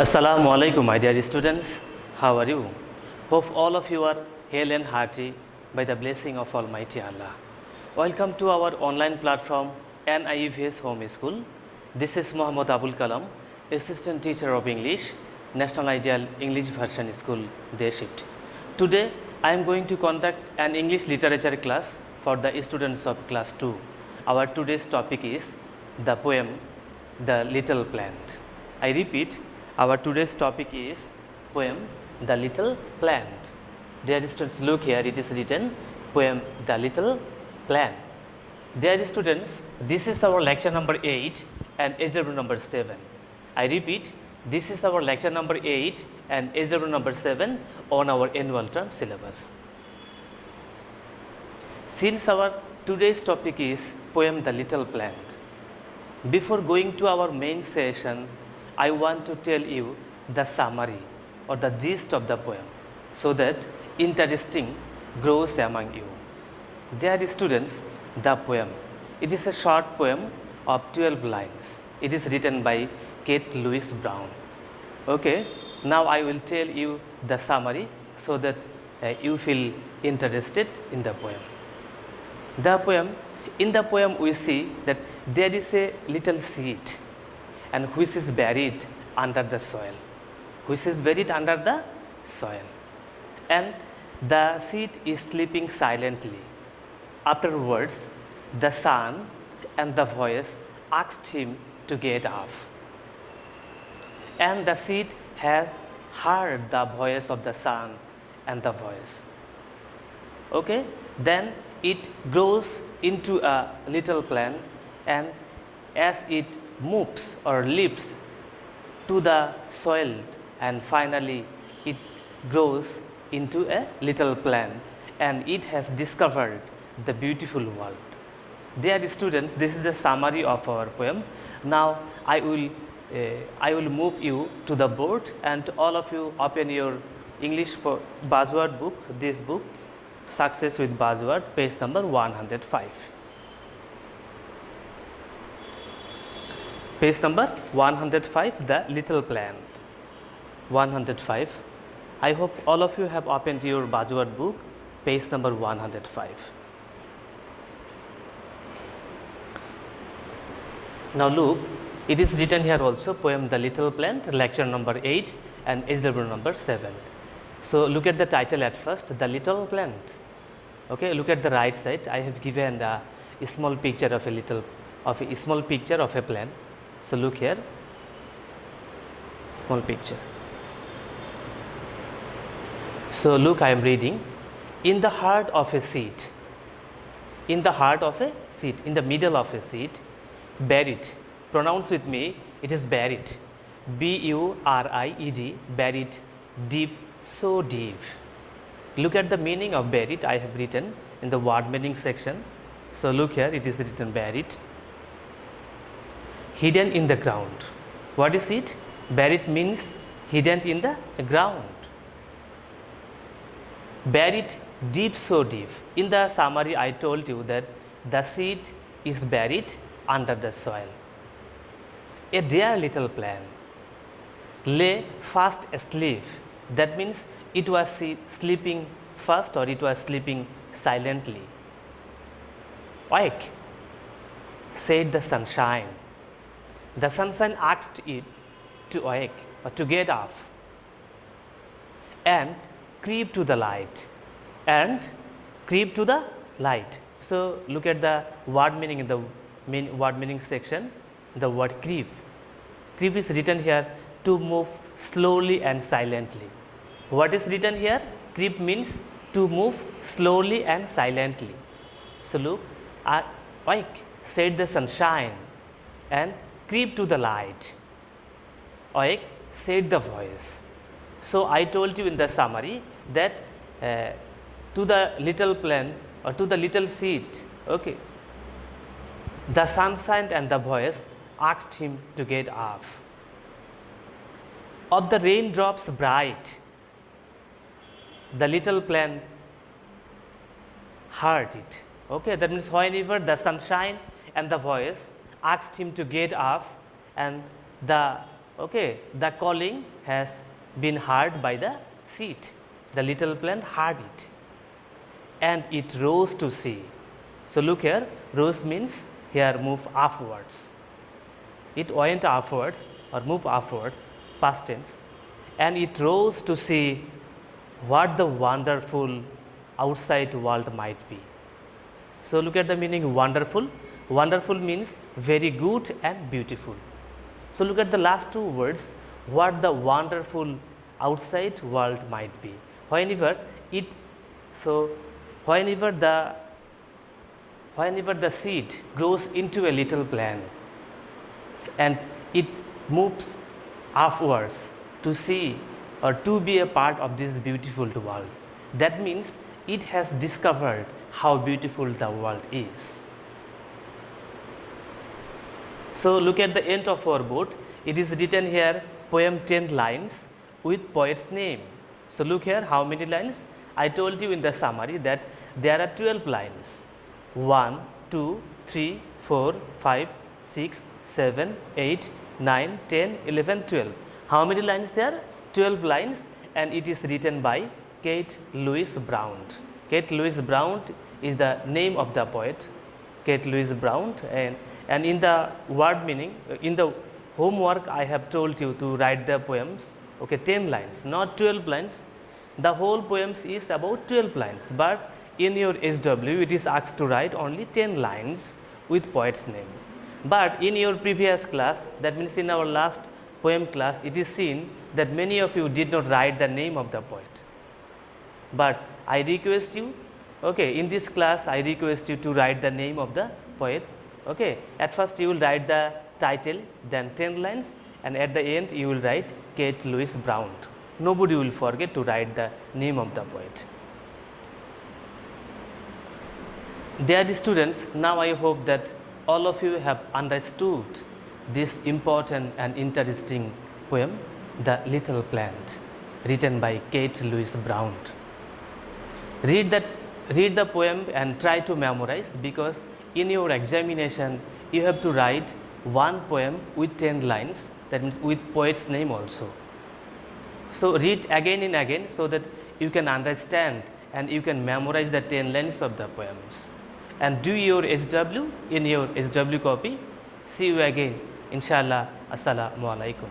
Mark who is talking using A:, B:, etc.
A: Assalamu alaikum, my dear students. How are you? Hope all of you are hale and hearty by the blessing of Almighty Allah. Welcome to our online platform NIEVS Home School. This is Muhammad Abul Kalam, Assistant Teacher of English, National Ideal English Version School, Day Shift. Today, I am going to conduct an English literature class for the students of class 2. Our today's topic is the poem The Little Plant. I repeat, our today's topic is poem The Little Plant. Dear students, look here, it is written poem The Little Plant. Dear students, this is our lecture number 8 and SW number 7. I repeat, this is our lecture number 8 and SW number 7 on our annual term syllabus. Since our today's topic is poem The Little Plant, before going to our main session, I want to tell you the summary or the gist of the poem so that interesting grows among you. Dear students, the poem, it is a short poem of 12 lines. It is written by Kate Lewis Brown. Okay, now I will tell you the summary so that you feel interested in the poem. In the poem we see that there is a little seed and which is buried under the soil, and the seed is sleeping silently. Afterwards, the sun and the voice asked him to get up, and the seed has heard the voice of the sun and the voice. Okay, then it grows into a little plant, and as it moves or leaps to the soil, and finally it grows into a little plant, and it has discovered the beautiful world. Dear students, this is the summary of our poem. Now I will move you to the board, and all of you open your English buzzword book, this book, Success with Buzzword, page number 105. Page number 105, The Little Plant. 105. I hope all of you have opened your buzzword book, page number 105. Now look, it is written here also, poem The Little Plant, lecture number 8 and SW number 7. So look at the title at first, The Little Plant. Okay, look at the right side. I have given a small picture of a plant. So look here, small picture. So look, I am reading. In the heart of a seed, in the middle of a seed, buried. Pronounce with me, it is buried. B-U-R-I-E-D, buried, deep, so deep. Look at the meaning of buried. I have written in the word meaning section. So look here, it is written buried. Hidden in the ground. What is it? Buried means hidden in the ground. Buried deep, so deep. In the summary, I told you that the seed is buried under the soil. A dear little plant lay fast asleep. That means it was sleeping fast, or it was sleeping silently. Wake, said the sunshine. The sunshine asked it to wake or to get up and creep to the light. So look at the word meaning in the word meaning section. The word creep. Creep is written here, to move slowly and silently. What is written here? Creep means to move slowly and silently. So look, wake, said the sunshine, and creep to the light. Awake, said the voice. So I told you in the summary that to the little plant or to the little seed, okay, the sunshine and the voice asked him to get up. Of the raindrops bright, the little plant heard it. Okay, that means whenever the sunshine and the voice asked him to get up, and the Okay, the calling has been heard by the seed. The little plant heard it and it rose to see. So, look here, rose means here move upwards. It went upwards or move upwards, past tense, and it rose to see what the wonderful outside world might be. So, look at the meaning wonderful. Wonderful means very good and beautiful. So, look at the last two words, what the wonderful outside world might be. Whenever it, so whenever the seed grows into a little plant and it moves upwards to see or to be a part of this beautiful world, that means it has discovered how beautiful the world is. So, look at the end of our board, it is written here poem 10 lines with poet's name. So, look here how many lines. I told you in the summary that there are 12 lines, 1, 2, 3, 4, 5, 6, 7, 8, 9, 10, 11, 12. How many lines there? 12 lines, and it is written by Kate Louise Brown. Kate Louise Brown is the name of the poet, Kate Louise Brown, and in the word meaning, in the homework I have told you to write the poems, okay, 10 lines, not 12 lines. The whole poems is about 12 lines, but in your SW it is asked to write only 10 lines with poet's name. But in your previous class, that means in our last poem class, it is seen that many of you did not write the name of the poet. But I request you, okay, in this class I request you to write the name of the poet. Okay, at first you will write the title, then 10 lines, and at the end you will write Kate Louise Brown. Nobody will forget to write the name of the poet. Dear students, now I hope that all of you have understood this important and interesting poem, The Little Plant, written by Kate Louise Brown. Read the poem and try to memorize, because in your examination you have to write one poem with 10 lines, that means with poet's name also. So, read again and again so that you can understand and you can memorize the 10 lines of the poems, and do your SW in your SW copy. See you again, inshallah. Assalamu alaikum.